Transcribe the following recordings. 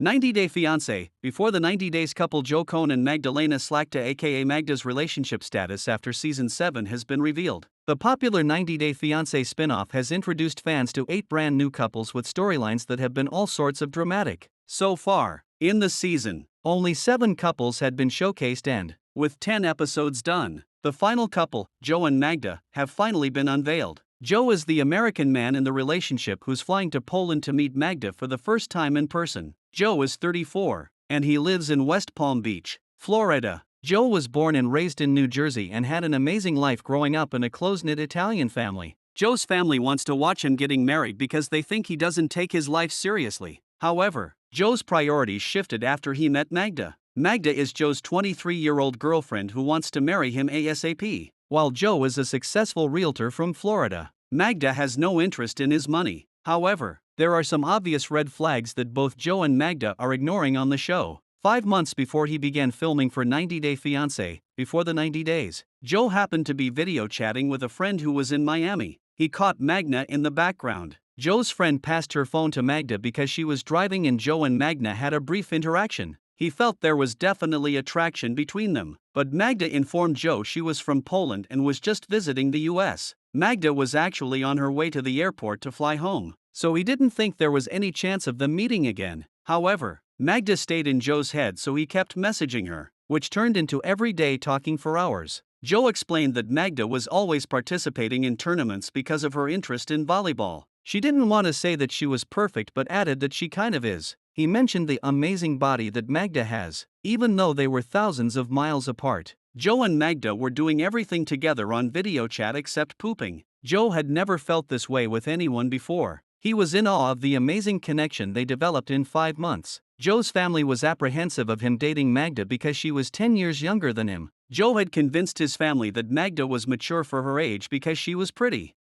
90-Day Fiancé. Before the 90 Days couple Coan and Magdalena Szlachta aka Magda's relationship status after season 7 has been revealed. The popular 90-Day Fiancé spin-off has introduced fans to 8 brand new couples with storylines that have been all sorts of dramatic. So far, in the season, only 7 couples had been showcased and, with 10 episodes done, the final couple, Joe and Magda, have finally been unveiled. Joe is the American man in the relationship who's flying to Poland to meet Magda for the first time in person. Joe is 34, and he lives in West Palm Beach, Florida. Joe was born and raised in New Jersey and had an amazing life growing up in a close-knit Italian family. Joe's family wants to watch him getting married because they think he doesn't take his life seriously. However, Joe's priorities shifted after he met Magda. Magda is Joe's 23-year-old girlfriend who wants to marry him ASAP, while Joe is a successful realtor from Florida. Magda has no interest in his money. However, there are some obvious red flags that both Joe and Magda are ignoring on the show. 5 months before he began filming for 90-Day Fiancé, before the 90 days, Joe happened to be video chatting with a friend who was in Miami. He caught Magda in the background. Joe's friend passed her phone to Magda because she was driving and Joe and Magda had a brief interaction. He felt there was definitely attraction between them, but Magda informed Joe she was from Poland and was just visiting the US. Magda was actually on her way to the airport to fly home, so he didn't think there was any chance of them meeting again. However, Magda stayed in Joe's head, so he kept messaging her, which turned into every day talking for hours. Joe explained that Magda was always participating in tournaments because of her interest in volleyball. She didn't want to say that she was perfect but added that she kind of is. He mentioned the amazing body that Magda has, even though they were thousands of miles apart. Joe and Magda were doing everything together on video chat except pooping. Joe had never felt this way with anyone before. He was in awe of the amazing connection they developed in 5 months. Joe's family was apprehensive of him dating Magda because she was 10 years younger than him. Joe had convinced his family that Magda was mature for her age because she was pretty,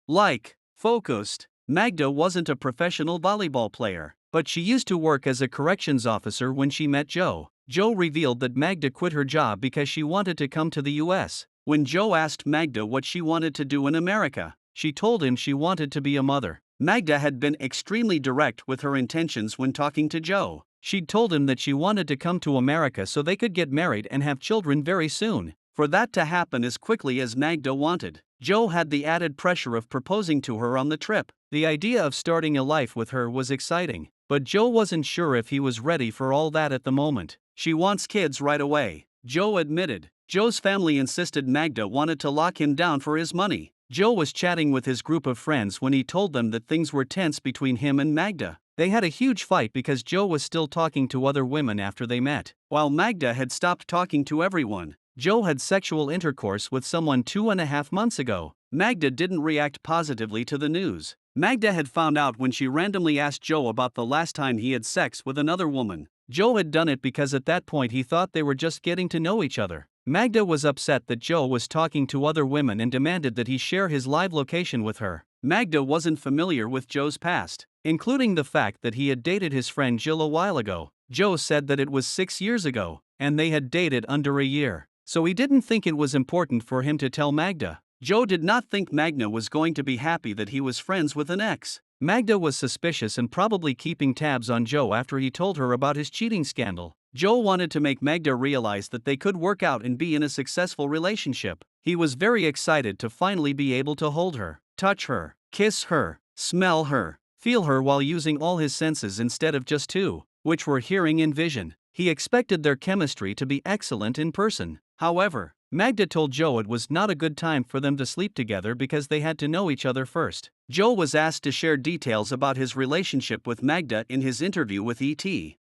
focused. Magda wasn't a professional volleyball player, but she used to work as a corrections officer when she met Joe. Joe revealed that Magda quit her job because she wanted to come to the US. When Joe asked Magda what she wanted to do in America, she told him she wanted to be a mother. Magda had been extremely direct with her intentions when talking to Joe. She'd told him that she wanted to come to America so they could get married and have children very soon. For that to happen as quickly as Magda wanted, Joe had the added pressure of proposing to her on the trip. The idea of starting a life with her was exciting, but Joe wasn't sure if he was ready for all that at the moment. She wants kids right away, Joe admitted. Joe's family insisted Magda wanted to lock him down for his money. Joe was chatting with his group of friends when he told them that things were tense between him and Magda. They had a huge fight because Joe was still talking to other women after they met, while Magda had stopped talking to everyone. Joe had sexual intercourse with someone 2.5 months ago. Magda didn't react positively to the news. Magda had found out when she randomly asked Joe about the last time he had sex with another woman. Joe had done it because at that point he thought they were just getting to know each other. Magda was upset that Joe was talking to other women and demanded that he share his live location with her. Magda wasn't familiar with Joe's past, including the fact that he had dated his friend Jill a while ago. Joe said that it was 6 years ago, and they had dated under a year, so he didn't think it was important for him to tell Magda. Joe did not think Magda was going to be happy that he was friends with an ex. Magda was suspicious and probably keeping tabs on Joe after he told her about his cheating scandal. Joe wanted to make Magda realize that they could work out and be in a successful relationship. He was very excited to finally be able to hold her, touch her, kiss her, smell her, feel her while using all his senses instead of just 2, which were hearing and vision. He expected their chemistry to be excellent in person. However, Magda told Joe it was not a good time for them to sleep together because they had to know each other first. Joe was asked to share details about his relationship with Magda in his interview with ET.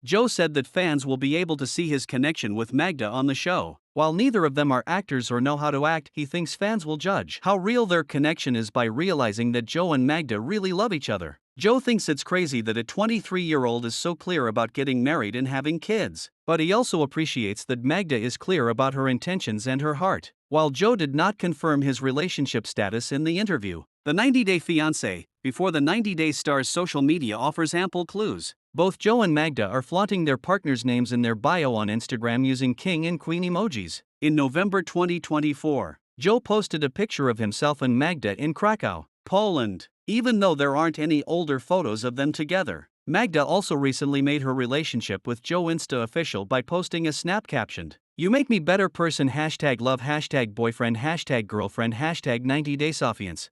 Joe said that fans will be able to see his connection with Magda on the show. While neither of them are actors or know how to act, he thinks fans will judge how real their connection is by realizing that Joe and Magda really love each other. Joe thinks it's crazy that a 23-year-old is so clear about getting married and having kids, but he also appreciates that Magda is clear about her intentions and her heart. While Joe did not confirm his relationship status in the interview, the 90-Day Fiancé, before the 90 Days star's social media offers ample clues. Both Joe and Magda are flaunting their partners' names in their bio on Instagram using king and queen emojis. In November 2024, Joe posted a picture of himself and Magda in Krakow, Poland, even though there aren't any older photos of them together. Magda also recently made her relationship with Joe Insta official by posting a snap captioned, "You make me better person #love #boyfriend #girlfriend #90 day Safiance."